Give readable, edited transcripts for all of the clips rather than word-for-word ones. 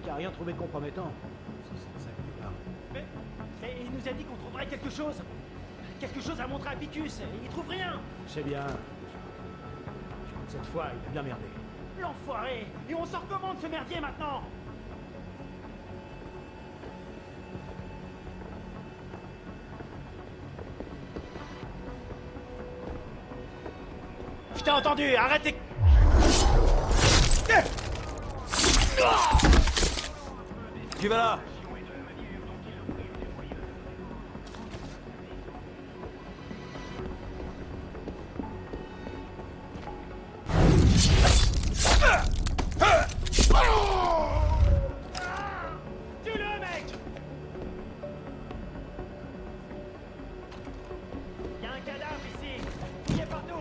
qui a rien trouvé de compromettant. C'est ça qui est là. Mais il nous a dit qu'on trouverait quelque chose. Quelque chose à montrer à Picus. Et il trouve rien. C'est bien. Cette fois, il a bien merdé. L'enfoiré. Et on sort comment de ce merdier maintenant? Je t'ai entendu, arrêtez. Qui va là? Tue-le, mec. Il y a un cadavre ici. Il est partout.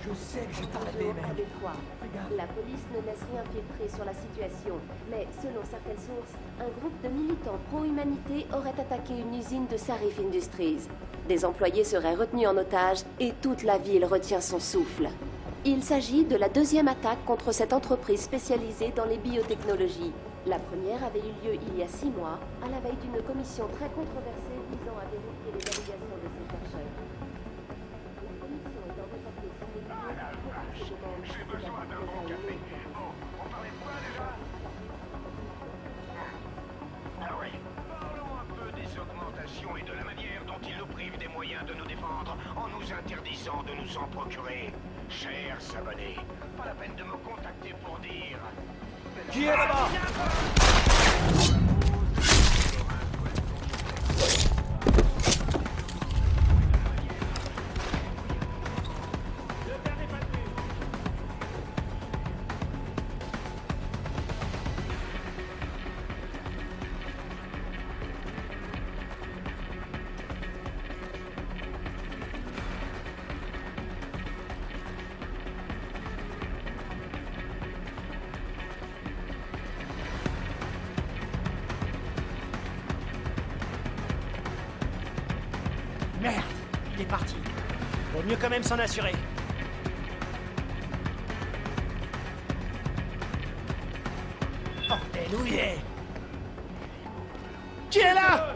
Je sais que j'ai pas Bonjour à Détroit. La police ne laisse rien filtrer sur la situation, mais selon certaines sources, un groupe de militants pro-humanité aurait attaqué une usine de Sarif Industries. Des employés seraient retenus en otage et toute la ville retient son souffle. Il s'agit de la deuxième attaque contre cette entreprise spécialisée dans les biotechnologies. La première avait eu lieu il y a 6 mois, à la veille d'une commission très controversée visant à vérifier les allégations de ces chercheurs. La commission est en déportée sur les J'ai besoin d'un bon café. Bon, on parlait de quoi déjà? Ah oui. Parlons un peu des augmentations et de la manière dont ils nous privent des moyens de nous défendre en nous interdisant de nous en procurer. Cher Savané, pas la peine de me contacter pour dire... Qui est là-bas? Merde, il est parti. Vaut mieux quand même s'en assurer. Bordel, où il est? Qui est là?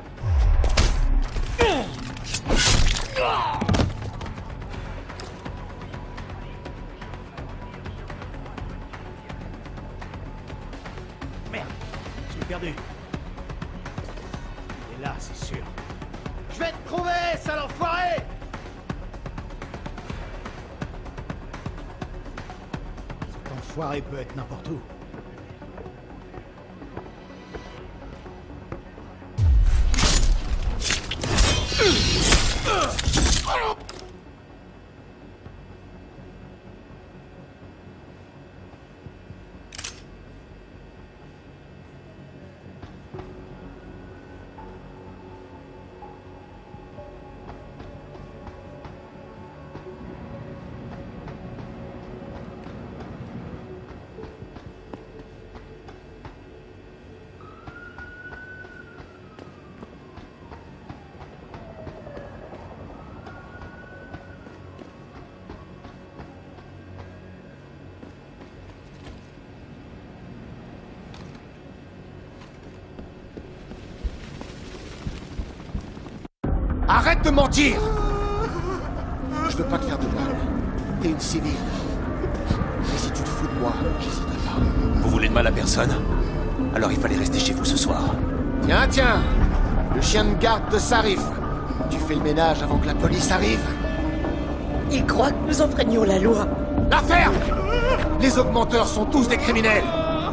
Merde, je l'ai perdu. Il est là, c'est sûr. Je vais te trouver, sale enfoiré! Cet enfoiré peut être n'importe où. Arrête de mentir! Je veux pas te faire de mal. T'es une civile. Mais si tu te fous de moi, j'hésiterai pas. Vous voulez de mal à personne? Alors il fallait rester chez vous ce soir. Tiens, tiens! Le chien de garde de Sarif. Tu fais le ménage avant que la police arrive? Il croit que nous enfreignions la loi. La ferme! Les augmenteurs sont tous des criminels!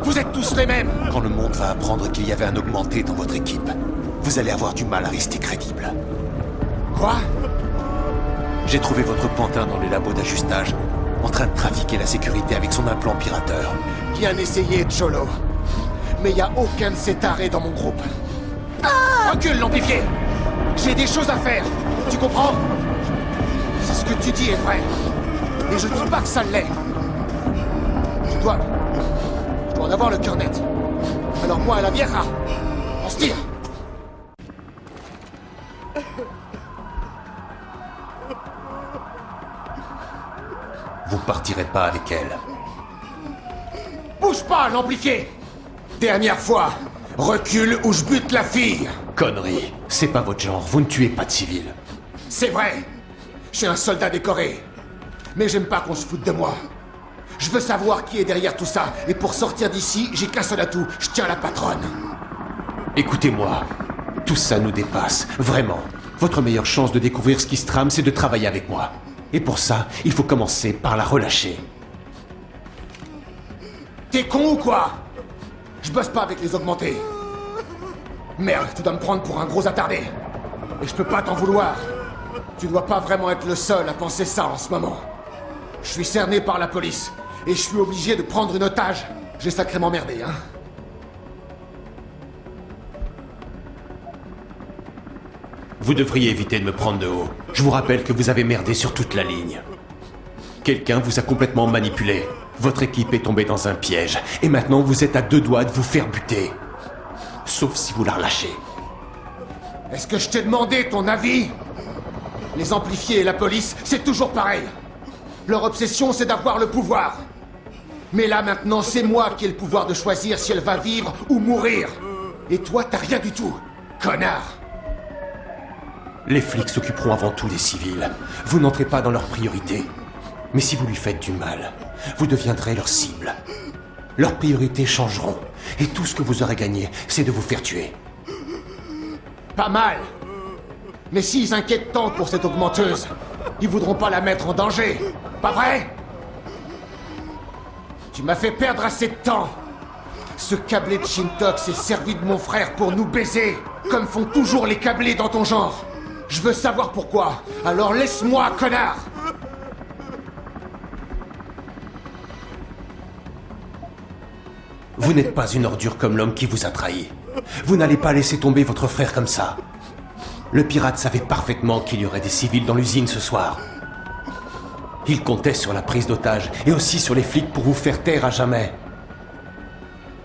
Vous êtes tous les mêmes! Quand le monde va apprendre qu'il y avait un augmenté dans votre équipe, vous allez avoir du mal à rester crédible. Quoi? J'ai trouvé votre pantin dans les labos d'ajustage, en train de trafiquer la sécurité avec son implant pirateur. Bien essayé, Cholo. Mais y a aucun de ces tarés dans mon groupe. Recule, l'amplifié! J'ai des choses à faire! Tu comprends? Si ce que tu dis est vrai, et je dis pas que ça l'est, je dois en avoir le cœur net. Alors moi, à la vieja, en se tire. Vous partirez pas avec elle. Bouge pas, l'amplifié. Dernière fois, recule ou je bute la fille. Connerie. C'est pas votre genre, vous ne tuez pas de civils. C'est vrai. Je suis un soldat décoré. Mais j'aime pas qu'on se foute de moi. Je veux savoir qui est derrière tout ça. Et pour sortir d'ici, j'ai qu'un seul atout. Je tiens la patronne. Écoutez-moi. Tout ça nous dépasse, vraiment. Votre meilleure chance de découvrir ce qui se trame, c'est de travailler avec moi. Et pour ça, il faut commencer par la relâcher. T'es con ou quoi? Je bosse pas avec les augmentés. Merde, tu dois me prendre pour un gros attardé. Et je peux pas t'en vouloir. Tu dois pas vraiment être le seul à penser ça en ce moment. Je suis cerné par la police. Et je suis obligé de prendre une otage. J'ai sacrément merdé, hein. Vous devriez éviter de me prendre de haut. Je vous rappelle que vous avez merdé sur toute la ligne. Quelqu'un vous a complètement manipulé. Votre équipe est tombée dans un piège. Et maintenant, vous êtes à 2 doigts de vous faire buter. Sauf si vous la relâchez. Est-ce que je t'ai demandé ton avis? Les amplifiés et la police, c'est toujours pareil. Leur obsession, c'est d'avoir le pouvoir. Mais là, maintenant, c'est moi qui ai le pouvoir de choisir si elle va vivre ou mourir. Et toi, t'as rien du tout. Connard. Les flics s'occuperont avant tout des civils. Vous n'entrez pas dans leurs priorités. Mais si vous lui faites du mal, vous deviendrez leur cible. Leurs priorités changeront. Et tout ce que vous aurez gagné, c'est de vous faire tuer. Pas mal. Mais s'ils s'inquiètent tant pour cette augmenteuse, ils voudront pas la mettre en danger. Pas vrai? Tu m'as fait perdre assez de temps. Ce câblé de Shintok s'est servi de mon frère pour nous baiser, comme font toujours les câblés dans ton genre. Je veux savoir pourquoi. Alors laisse-moi, connard! Vous n'êtes pas une ordure comme l'homme qui vous a trahi. Vous n'allez pas laisser tomber votre frère comme ça. Le pirate savait parfaitement qu'il y aurait des civils dans l'usine ce soir. Il comptait sur la prise d'otage et aussi sur les flics pour vous faire taire à jamais.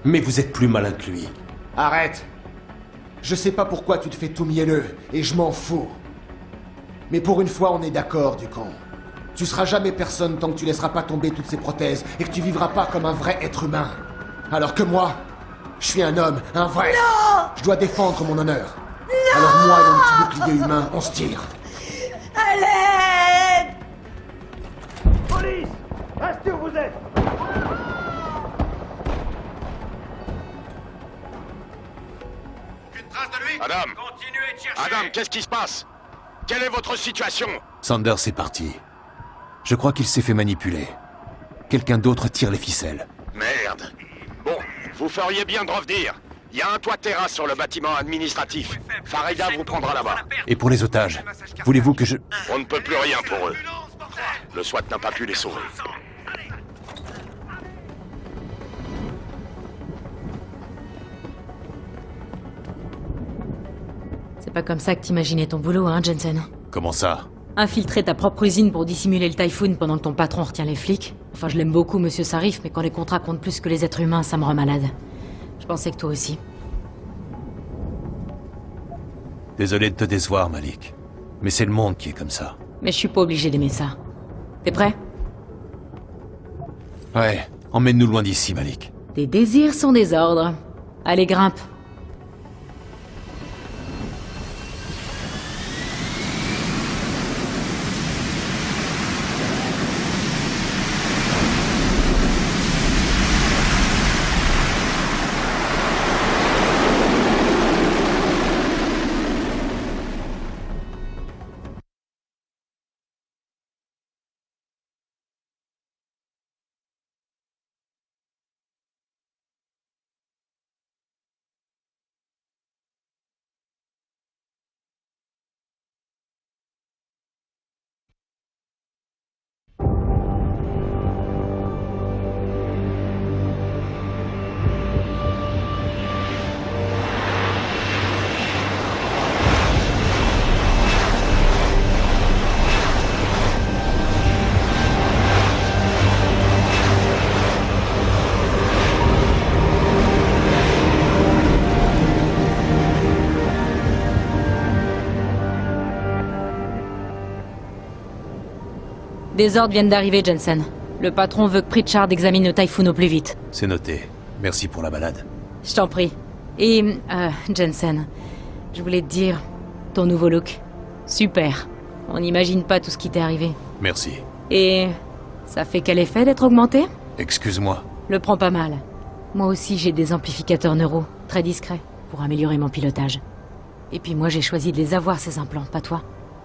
Mais vous êtes plus malin que lui. Arrête. Je sais pas pourquoi tu te fais tout mielleux, et je m'en fous. Mais pour une fois, on est d'accord, du con. Tu seras jamais personne tant que tu laisseras pas tomber toutes ces prothèses et que tu vivras pas comme un vrai être humain. Alors que moi, je suis un homme, un vrai. Non! Je dois défendre mon honneur. Non! Alors moi et mon petit bouclier humain, on se tire. À l'aide! Police! Restez où vous êtes! Une trace de lui? Adam! Continuez de chercher! Adam, qu'est-ce qui se passe? Quelle est votre situation? Sanders est parti. Je crois qu'il s'est fait manipuler. Quelqu'un d'autre tire les ficelles. Merde. Bon, vous feriez bien de revenir. Il y a un toit de terrasse sur le bâtiment administratif. Farida vous prendra là-bas. Et pour les otages, voulez-vous que je... On ne peut plus rien pour eux. Le SWAT n'a pas pu les sauver. C'est pas comme ça que t'imaginais ton boulot, hein, Jensen? Comment ça? Infiltrer ta propre usine pour dissimuler le Typhoon pendant que ton patron retient les flics? Enfin, je l'aime beaucoup, Monsieur Sarif, mais quand les contrats comptent plus que les êtres humains, ça me rend malade. Je pensais que toi aussi. Désolé de te décevoir, Malik. Mais c'est le monde qui est comme ça. Mais je suis pas obligé d'aimer ça. T'es prêt? Ouais, emmène-nous loin d'ici, Malik. Tes désirs sont des ordres. Allez, grimpe. Des ordres viennent d'arriver, Jensen. Le patron veut que Pritchard examine le Typhoon au plus vite. C'est noté. Merci pour la balade. Je t'en prie. Et, Jensen, je voulais te dire, ton nouveau look, super. On n'imagine pas tout ce qui t'est arrivé. Merci. Et ça fait quel effet d'être augmenté? Excuse-moi. Le prends pas mal. Moi aussi j'ai des amplificateurs neuro, très discrets, pour améliorer mon pilotage. Et puis moi j'ai choisi de les avoir ces implants, pas toi.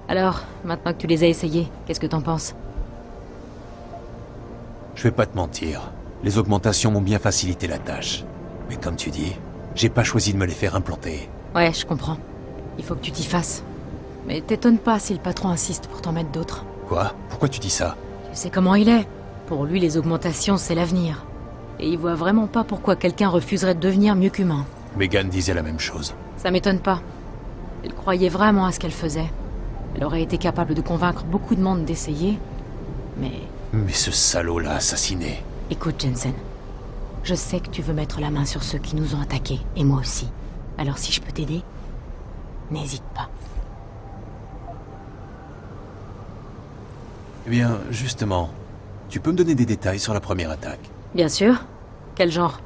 Alors, maintenant que tu les as essayés, qu'est-ce que t'en penses? Je vais pas te mentir. Les augmentations m'ont bien facilité la tâche. Mais comme tu dis, j'ai pas choisi de me les faire implanter. Ouais, je comprends. Il faut que tu t'y fasses. Mais t'étonnes pas si le patron insiste pour t'en mettre d'autres. Quoi? Pourquoi tu dis ça? Tu sais comment il est. Pour lui, les augmentations, c'est l'avenir. Et il voit vraiment pas pourquoi quelqu'un refuserait de devenir mieux qu'humain. Megan disait la même chose. Ça m'étonne pas. Elle croyait vraiment à ce qu'elle faisait. Elle aurait été capable de convaincre beaucoup de monde d'essayer. Mais ce salaud l'a assassiné. Écoute, Jensen. Je sais que tu veux mettre la main sur ceux qui nous ont attaqués, et moi aussi. Alors si je peux t'aider, n'hésite pas. Eh bien, justement, tu peux me donner des détails sur la première attaque? Bien sûr. Quel genre?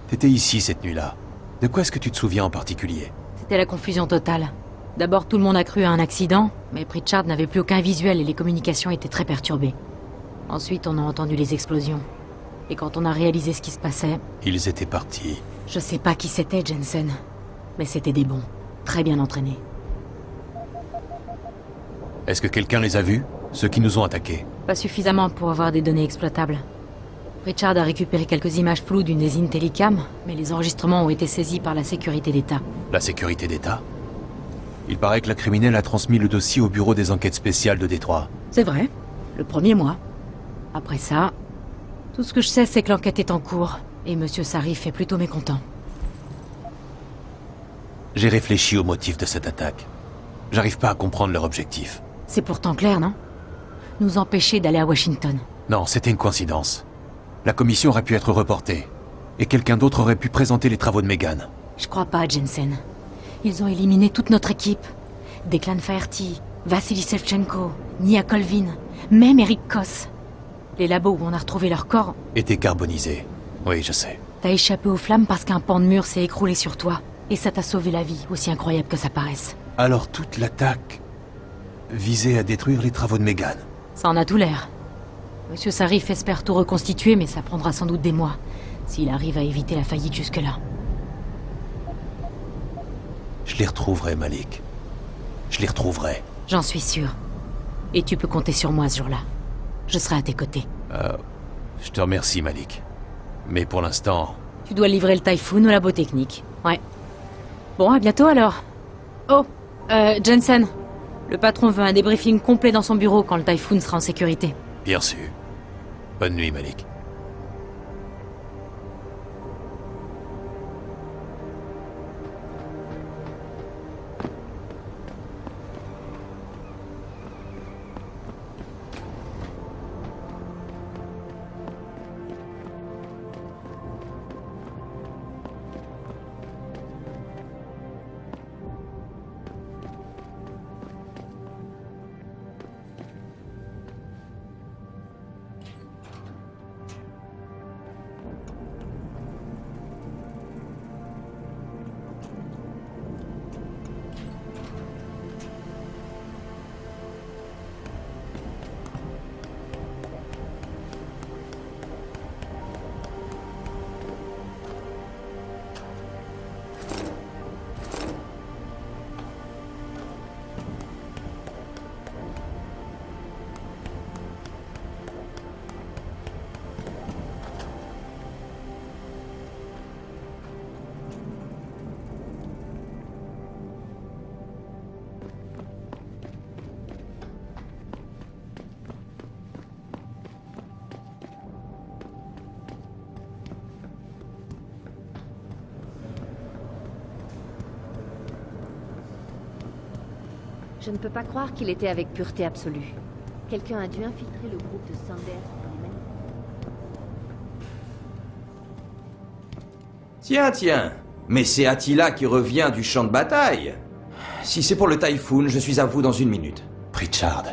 T'étais ici cette nuit-là. De quoi est-ce que tu te souviens en particulier? C'était la confusion totale. D'abord, tout le monde a cru à un accident, mais Pritchard n'avait plus aucun visuel et les communications étaient très perturbées. Ensuite, on a entendu les explosions. Et quand on a réalisé ce qui se passait... Ils étaient partis. Je sais pas qui c'était, Jensen. Mais c'était des bons. Très bien entraînés. Est-ce que quelqu'un les a vus? Ceux qui nous ont attaqués? Pas suffisamment pour avoir des données exploitables. Pritchard a récupéré quelques images floues d'une des Intellicam, mais les enregistrements ont été saisis par la sécurité d'État. La sécurité d'État? Il paraît que la criminelle a transmis le dossier au bureau des enquêtes spéciales de Détroit. C'est vrai. Le premier mois. Après ça... Tout ce que je sais, c'est que l'enquête est en cours, et Monsieur Sarif est plutôt mécontent. J'ai réfléchi au motif de cette attaque. J'arrive pas à comprendre leur objectif. C'est pourtant clair, non? Nous empêcher d'aller à Washington. Non, c'était une coïncidence. La commission aurait pu être reportée, et quelqu'un d'autre aurait pu présenter les travaux de Megan. Je crois pas, Jensen. Ils ont éliminé toute notre équipe. Declan Faherty, Vassili Sevchenko, Nia Colvin, même Eric Koss. Les labos où on a retrouvé leur corps... Étaient carbonisés. Oui, je sais. T'as échappé aux flammes parce qu'un pan de mur s'est écroulé sur toi. Et ça t'a sauvé la vie, aussi incroyable que ça paraisse. Alors toute l'attaque visait à détruire les travaux de Megan. Ça en a tout l'air. Monsieur Sarif espère tout reconstituer, mais ça prendra sans doute des mois. S'il arrive à éviter la faillite jusque-là. Je les retrouverai, Malik. Je les retrouverai. J'en suis sûr. Et tu peux compter sur moi ce jour-là. Je serai à tes côtés. Je te remercie, Malik. Mais pour l'instant... Tu dois livrer le Typhoon au labo technique. Ouais. Bon, à bientôt alors. Oh, Jensen. Le patron veut un débriefing complet dans son bureau quand le Typhoon sera en sécurité. Bien sûr. Bonne nuit, Malik. Je ne peux pas croire qu'il était avec pureté absolue. Quelqu'un a dû infiltrer le groupe de Sanders pour les manifester. Tiens, mais c'est Attila qui revient du champ de bataille. Si c'est pour le Typhoon, je suis à vous dans 1 minute. Pritchard,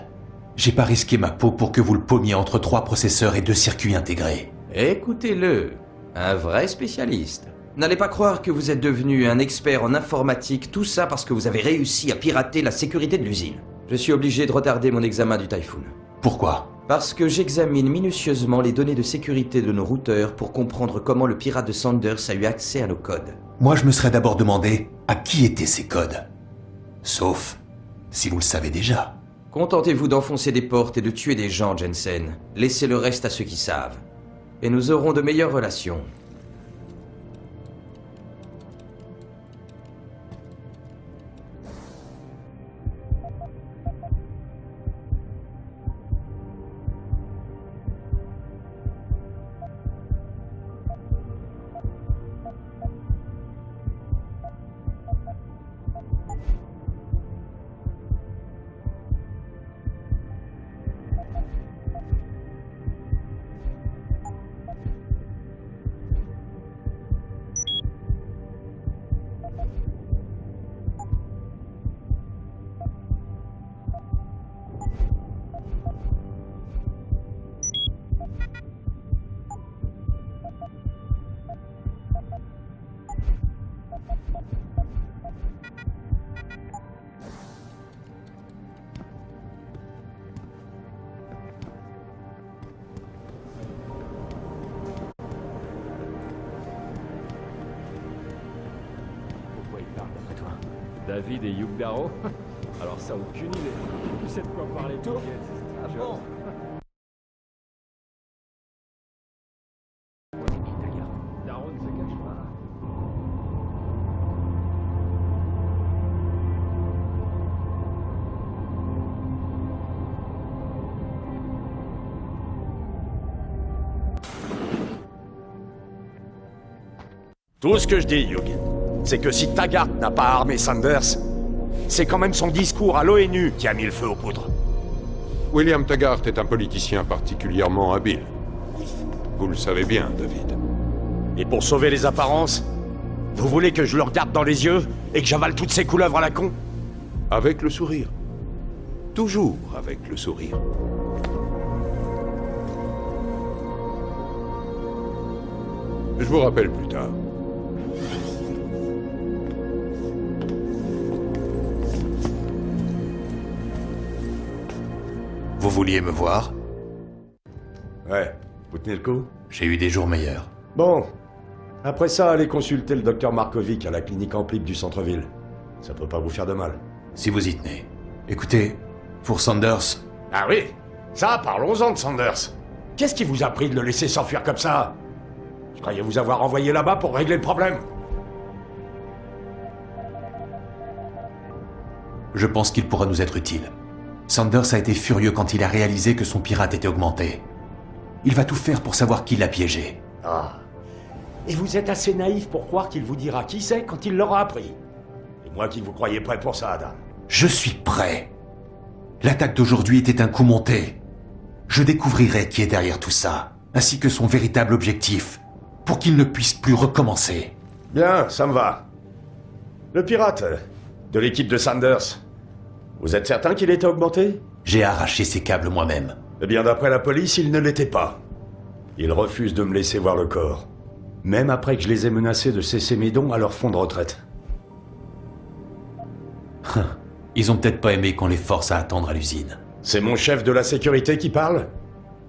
J'ai pas risqué ma peau pour que vous le paumiez entre 3 processeurs et 2 circuits intégrés. Écoutez-le, un vrai spécialiste. N'allez pas croire que vous êtes devenu un expert en informatique, tout ça parce que vous avez réussi à pirater la sécurité de l'usine. Je suis obligé de retarder mon examen du Typhoon. Pourquoi? Parce que j'examine minutieusement les données de sécurité de nos routeurs pour comprendre comment le pirate de Sanders a eu accès à nos codes. Moi, je me serais d'abord demandé à qui étaient ces codes. Sauf si vous le savez déjà. Contentez-vous d'enfoncer des portes et de tuer des gens, Jensen. Laissez le reste à ceux qui savent. Et nous aurons de meilleures relations. Pourquoi il parle d'après toi? David et Hugh Darrow? Alors ça, aucune idée. Tu sais de quoi parler tout? Ah bon? Darrow ne se cache pas. Tout ce que je dis, Hugh, c'est que si Taggart n'a pas armé Sanders, c'est quand même son discours à l'ONU qui a mis le feu aux poudres. William Taggart est un politicien particulièrement habile. Vous le savez bien, David. Et pour sauver les apparences, vous voulez que je le regarde dans les yeux et que j'avale toutes ces couleuvres à la con? Avec le sourire. Toujours avec le sourire. Je vous rappelle plus tard. Vous vouliez me voir? Ouais, vous tenez le coup? J'ai eu des jours meilleurs. Bon. Après ça, allez consulter le docteur Markovic à la clinique Amplique du centre-ville. Ça peut pas vous faire de mal. Si vous y tenez. Écoutez, pour Sanders... Ah oui? Ça, parlons-en de Sanders. Qu'est-ce qui vous a pris de le laisser s'enfuir comme ça? Je croyais vous avoir envoyé là-bas pour régler le problème. Je pense qu'il pourra nous être utile. Sanders a été furieux quand il a réalisé que son pirate était augmenté. Il va tout faire pour savoir qui l'a piégé. Ah. Et vous êtes assez naïf pour croire qu'il vous dira qui c'est quand il l'aura appris. Et moi qui vous croyais prêt pour ça, Adam. Je suis prêt. L'attaque d'aujourd'hui était un coup monté. Je découvrirai qui est derrière tout ça, ainsi que son véritable objectif, pour qu'il ne puisse plus recommencer. Bien, ça me va. Le pirate de l'équipe de Sanders. Vous êtes certain qu'il était augmenté? J'ai arraché ses câbles moi-même. Eh bien, d'après la police, il ne l'était pas. Il refuse de me laisser voir le corps. Même après que je les ai menacés de cesser mes dons à leur fonds de retraite. Ils ont peut-être pas aimé qu'on les force à attendre à l'usine. C'est mon chef de la sécurité qui parle?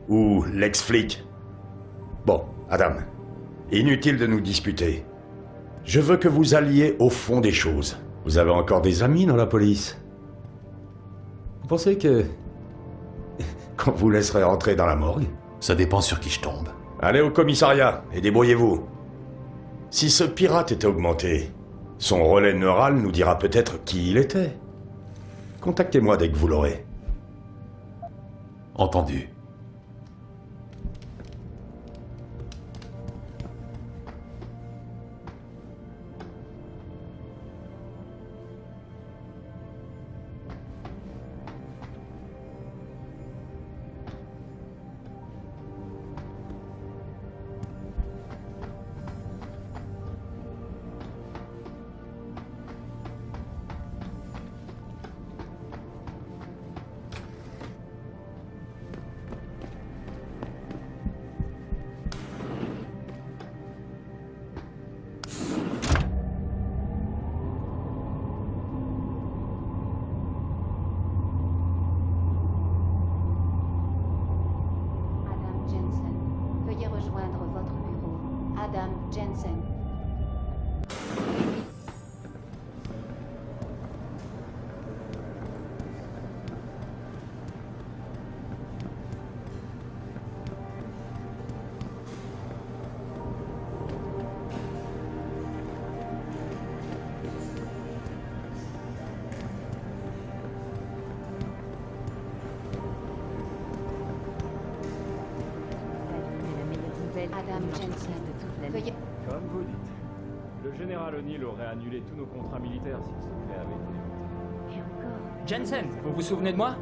Ou l'ex-flic? Bon, Adam, inutile de nous disputer. Je veux que vous alliez au fond des choses. Vous avez encore des amis dans la police? Vous pensez que... qu'on vous laisserait rentrer dans la morgue? Ça dépend sur qui je tombe. Allez au commissariat et débrouillez-vous. Si ce pirate était augmenté, son relais neural nous dira peut-être qui il était. Contactez-moi dès que vous l'aurez. Entendu. Madame Jensen, veuillez... Comme vous dites. Le général O'Neill aurait annulé tous nos contrats militaires si le secret avait été démonté. Et encore... Jensen, vous vous souvenez de moi?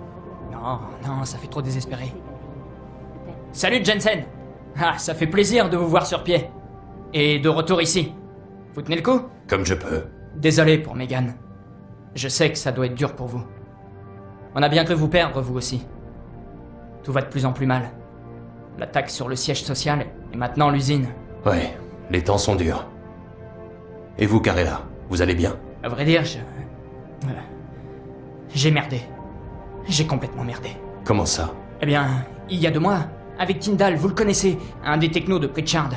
Non, ça fait trop désespéré. Peut-être. Salut Jensen! Ah, ça fait plaisir de vous voir sur pied. Et de retour ici. Vous tenez le coup? Comme je peux. Désolé pour Megan. Je sais que ça doit être dur pour vous. On a bien cru vous perdre, vous aussi. Tout va de plus en plus mal. L'attaque sur le siège social et maintenant l'usine. Ouais, les temps sont durs. Et vous, Carella, vous allez bien? À vrai dire, j'ai merdé. J'ai complètement merdé. Comment ça? Eh bien, il y a 2 mois, avec Tyndall, vous le connaissez, un des technos de Pritchard.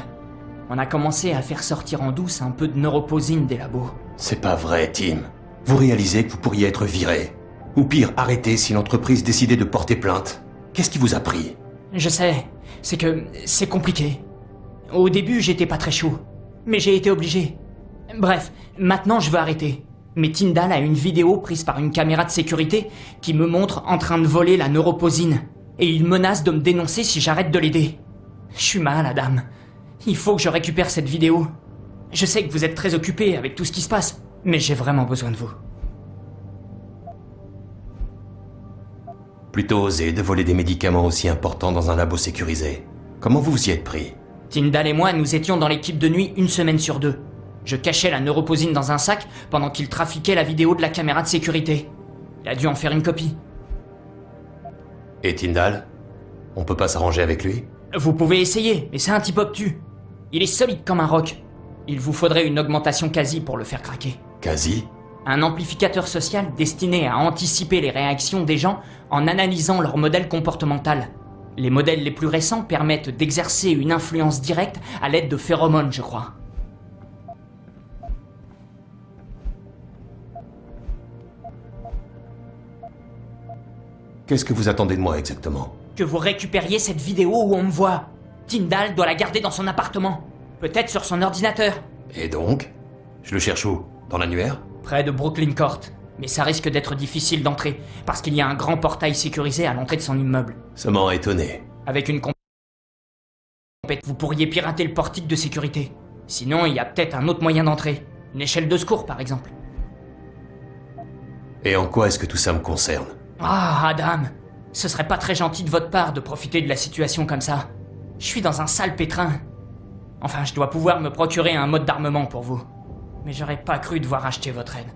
On a commencé à faire sortir en douce un peu de neuroposine des labos. C'est pas vrai, Tim. Vous réalisez que vous pourriez être viré. Ou pire, arrêté si l'entreprise décidait de porter plainte. Qu'est-ce qui vous a pris? Je sais, c'est que c'est compliqué. Au début, j'étais pas très chaud, mais j'ai été obligé. Bref, maintenant je veux arrêter. Mais Tyndall a une vidéo prise par une caméra de sécurité qui me montre en train de voler la neuroposine. Et il menace de me dénoncer si j'arrête de l'aider. Je suis mal, Adam. Il faut que je récupère cette vidéo. Je sais que vous êtes très occupé avec tout ce qui se passe, mais j'ai vraiment besoin de vous. Plutôt osé de voler des médicaments aussi importants dans un labo sécurisé. Comment vous vous y êtes pris? Tyndall et moi, nous étions dans l'équipe de nuit 1 semaine sur 2. Je cachais la neuroposine dans un sac pendant qu'il trafiquait la vidéo de la caméra de sécurité. Il a dû en faire une copie. Et Tyndall? On peut pas s'arranger avec lui? Vous pouvez essayer, mais c'est un type obtus. Il est solide comme un roc. Il vous faudrait une augmentation quasi pour le faire craquer. Quasi? Un amplificateur social destiné à anticiper les réactions des gens en analysant leur modèle comportemental. Les modèles les plus récents permettent d'exercer une influence directe à l'aide de phéromones, je crois. Qu'est-ce que vous attendez de moi exactement? Que vous récupériez cette vidéo où on me voit. Tyndall doit la garder dans son appartement. Peut-être sur son ordinateur. Et donc? Je le cherche où? Dans l'annuaire? Près de Brooklyn Court. Mais ça risque d'être difficile d'entrer, parce qu'il y a un grand portail sécurisé à l'entrée de son immeuble. Ça m'a étonné. Avec une compétence, vous pourriez pirater le portique de sécurité. Sinon, il y a peut-être un autre moyen d'entrer. Une échelle de secours, par exemple. Et en quoi est-ce que tout ça me concerne? Ah, Adam, ce serait pas très gentil de votre part de profiter de la situation comme ça. Je suis dans un sale pétrin. Enfin, je dois pouvoir me procurer un mode d'armement pour vous. Mais j'aurais pas cru devoir acheter votre aide.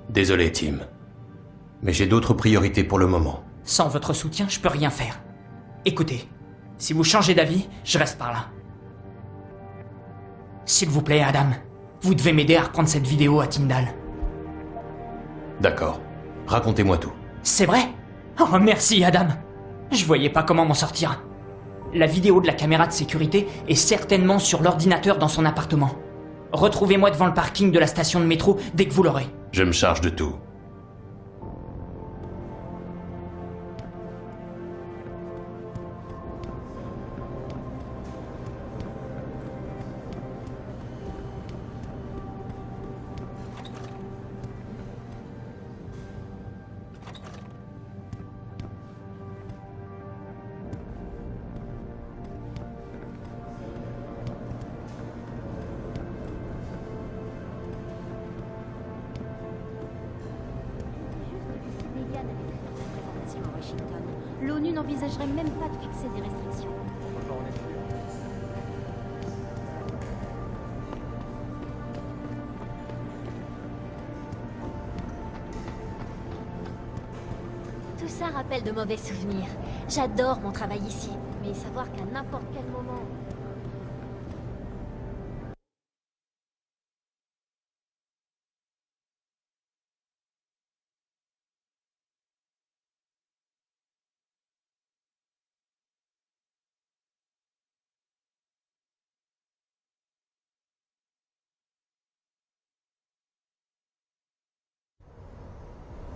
Désolé, Tim. Mais j'ai d'autres priorités pour le moment. Sans votre soutien, je peux rien faire. Écoutez, si vous changez d'avis, je reste par là. S'il vous plaît, Adam, vous devez m'aider à reprendre cette vidéo à Tyndall. D'accord. Racontez-moi tout. C'est vrai? Oh, merci, Adam. Je voyais pas comment m'en sortir. La vidéo de la caméra de sécurité est certainement sur l'ordinateur dans son appartement. Retrouvez-moi devant le parking de la station de métro dès que vous l'aurez. Je me charge de tout. L'ONU n'envisagerait même pas de fixer des restrictions. Tout ça rappelle de mauvais souvenirs. J'adore mon travail ici, mais savoir qu'à n'importe quel moment...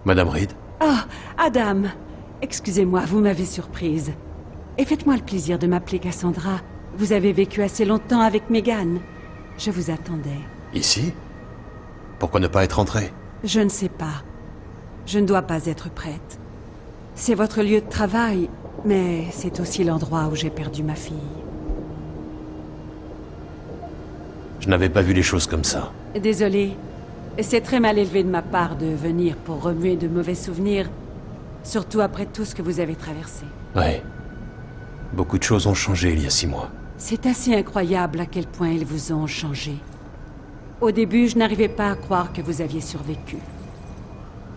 Madame Reed? Ah, Adam. Excusez-moi, vous m'avez surprise. Et faites-moi le plaisir de m'appeler Cassandra. Vous avez vécu assez longtemps avec Megan. Je vous attendais. Ici? Pourquoi ne pas être entrée? Je ne sais pas. Je ne dois pas être prête. C'est votre lieu de travail. Mais c'est aussi l'endroit où j'ai perdu ma fille. Je n'avais pas vu les choses comme ça. Désolée. C'est très mal élevé de ma part de venir pour remuer de mauvais souvenirs, surtout après tout ce que vous avez traversé. Ouais. Beaucoup de choses ont changé il y a 6 mois. C'est assez incroyable à quel point ils vous ont changé. Au début, je n'arrivais pas à croire que vous aviez survécu.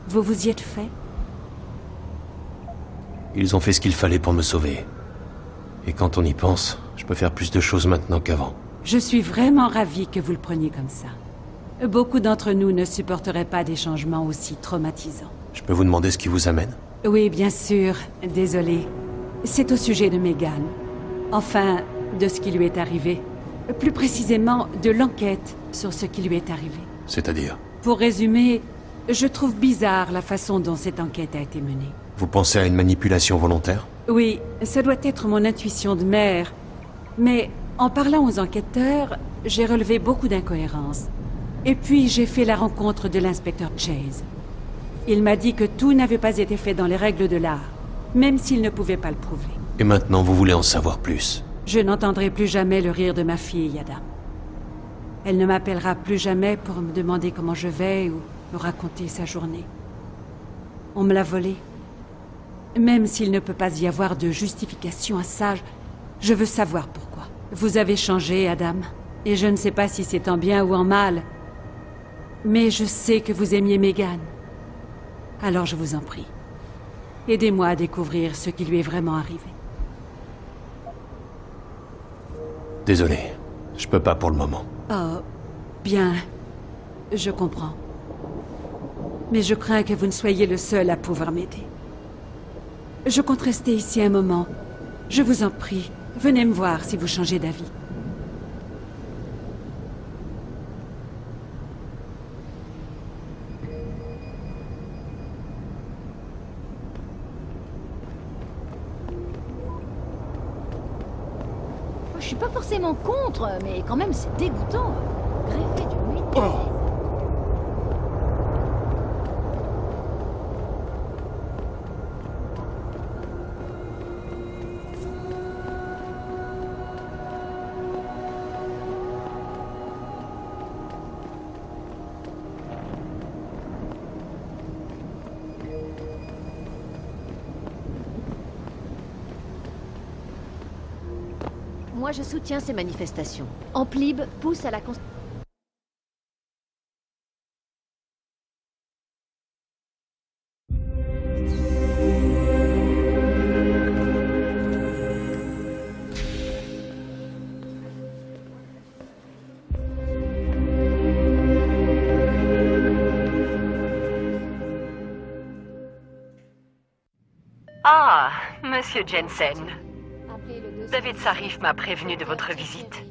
Vous vous y êtes fait? Ils ont fait ce qu'il fallait pour me sauver. Et quand on y pense, je peux faire plus de choses maintenant qu'avant. Je suis vraiment ravie que vous le preniez comme ça. Beaucoup d'entre nous ne supporteraient pas des changements aussi traumatisants. Je peux vous demander ce qui vous amène? Oui, bien sûr. Désolée. C'est au sujet de Megan. Enfin, de ce qui lui est arrivé. Plus précisément, de l'enquête sur ce qui lui est arrivé. C'est-à-dire? Pour résumer, je trouve bizarre la façon dont cette enquête a été menée. Vous pensez à une manipulation volontaire? Oui, ça doit être mon intuition de mère. Mais en parlant aux enquêteurs, j'ai relevé beaucoup d'incohérences. Et puis j'ai fait la rencontre de l'inspecteur Chase. Il m'a dit que tout n'avait pas été fait dans les règles de l'art, même s'il ne pouvait pas le prouver. Et maintenant, vous voulez en savoir plus? Je n'entendrai plus jamais le rire de ma fille, Adam. Elle ne m'appellera plus jamais pour me demander comment je vais ou me raconter sa journée. On me l'a volée. Même s'il ne peut pas y avoir de justification à ça, je veux savoir pourquoi. Vous avez changé, Adam, et je ne sais pas si c'est en bien ou en mal, mais je sais que vous aimiez Megan. Alors je vous en prie, aidez-moi à découvrir ce qui lui est vraiment arrivé. Désolé, je peux pas pour le moment. Oh, bien, je comprends. Mais je crains que vous ne soyez le seul à pouvoir m'aider. Je compte rester ici un moment. Je vous en prie, venez me voir si vous changez d'avis. Je suis pas forcément contre, mais quand même c'est dégoûtant. Greffer du nuit. Moi, je soutiens ces manifestations. Amplib pousse à la Ah, Monsieur Jensen. David Sarif m'a prévenu de votre visite.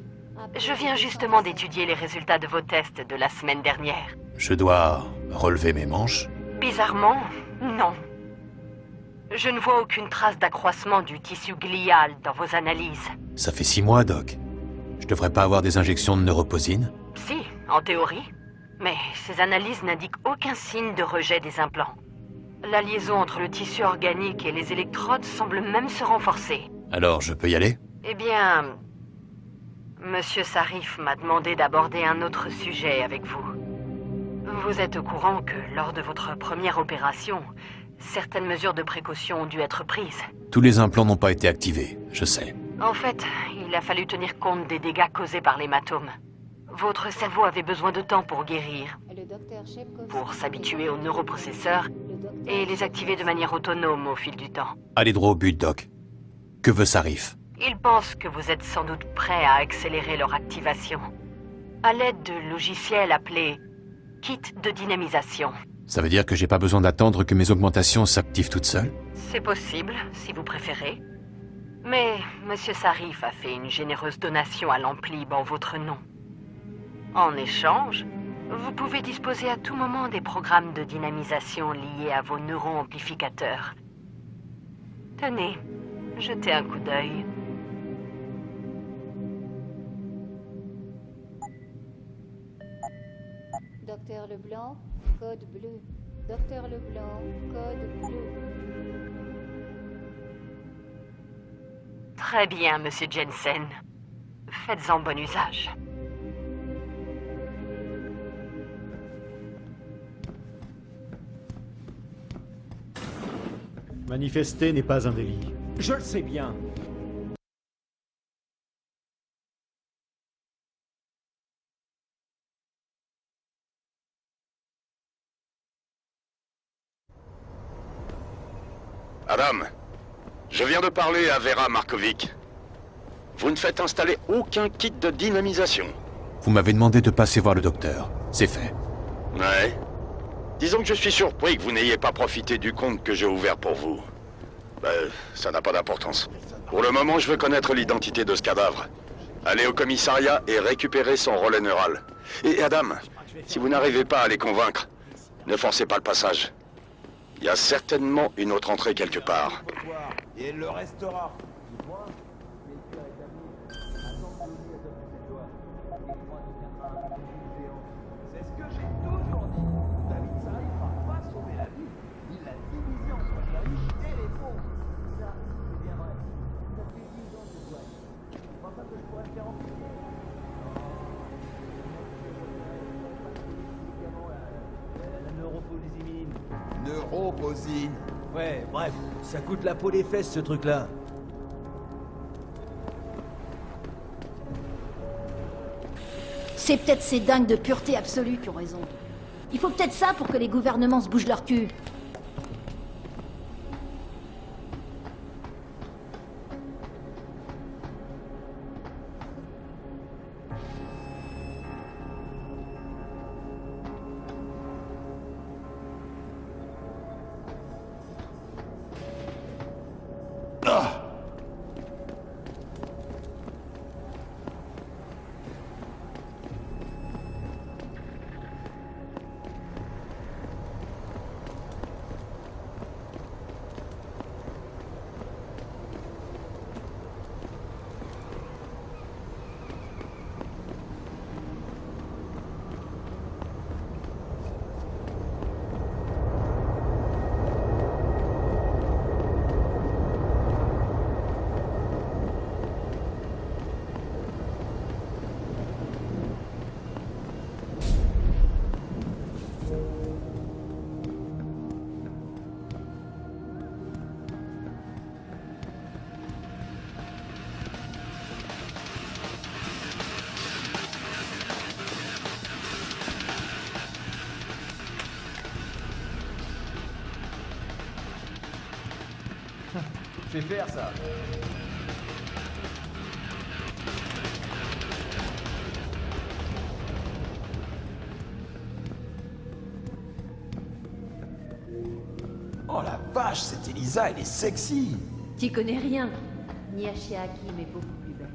Je viens justement d'étudier les résultats de vos tests de la semaine dernière. Je dois relever mes manches? Bizarrement, non. Je ne vois aucune trace d'accroissement du tissu glial dans vos analyses. Ça fait 6 mois, Doc. Je devrais pas avoir des injections de neuroposine? Si, en théorie. Mais ces analyses n'indiquent aucun signe de rejet des implants. La liaison entre le tissu organique et les électrodes semble même se renforcer. Alors, je peux y aller? Eh bien... Monsieur Sarif m'a demandé d'aborder un autre sujet avec vous. Vous êtes au courant que lors de votre première opération, certaines mesures de précaution ont dû être prises. Tous les implants n'ont pas été activés, je sais. En fait, il a fallu tenir compte des dégâts causés par l'hématome. Votre cerveau avait besoin de temps pour guérir, pour s'habituer aux neuroprocesseurs et les activer de manière autonome au fil du temps. Allez droit au but, Doc. Que veut Sarif? Ils pensent que vous êtes sans doute prêt à accélérer leur activation, à l'aide de logiciels appelés kits de dynamisation. Ça veut dire que j'ai pas besoin d'attendre que mes augmentations s'activent toutes seules? C'est possible, si vous préférez. Mais Monsieur Sarif a fait une généreuse donation à l'Amplib en votre nom. En échange, vous pouvez disposer à tout moment des programmes de dynamisation liés à vos neuroamplificateurs. Tenez, jetez un coup d'œil. Docteur Leblanc, code bleu. Docteur Leblanc, code bleu. Très bien, monsieur Jensen. Faites-en bon usage. Manifester n'est pas un délit. Je le sais bien. Adam, je viens de parler à Vera Markovic. Vous ne faites installer aucun kit de dynamisation. Vous m'avez demandé de passer voir le docteur. C'est fait. Ouais. Disons que je suis surpris que vous n'ayez pas profité du compte que j'ai ouvert pour vous. Ça n'a pas d'importance. Pour le moment, je veux connaître l'identité de ce cadavre. Allez au commissariat et récupérer son relais neural. Et Adam, si vous n'arrivez pas à les convaincre, ne forcez pas le passage. Il y a certainement une autre entrée quelque part. Et elle le restera. C'est ce que j'ai toujours dit. David Sarif va pas sauver la vie. Il l'a divisé entre les riches et les pauvres. Ça, c'est bien vrai. Ça fait 10 ans que je vois. Je crois pas que je pourrais le faire empiler. La neuropolysémine. Neuroposine. Ouais, bref, ça coûte la peau des fesses ce truc-là. C'est peut-être ces dingues de pureté absolue qui ont raison. Il faut peut-être ça pour que les gouvernements se bougent leur cul. Je vais faire ça. Oh la vache, cette Elisa, elle est sexy. T'y connais rien. Nyasha Hakim est beaucoup plus belle.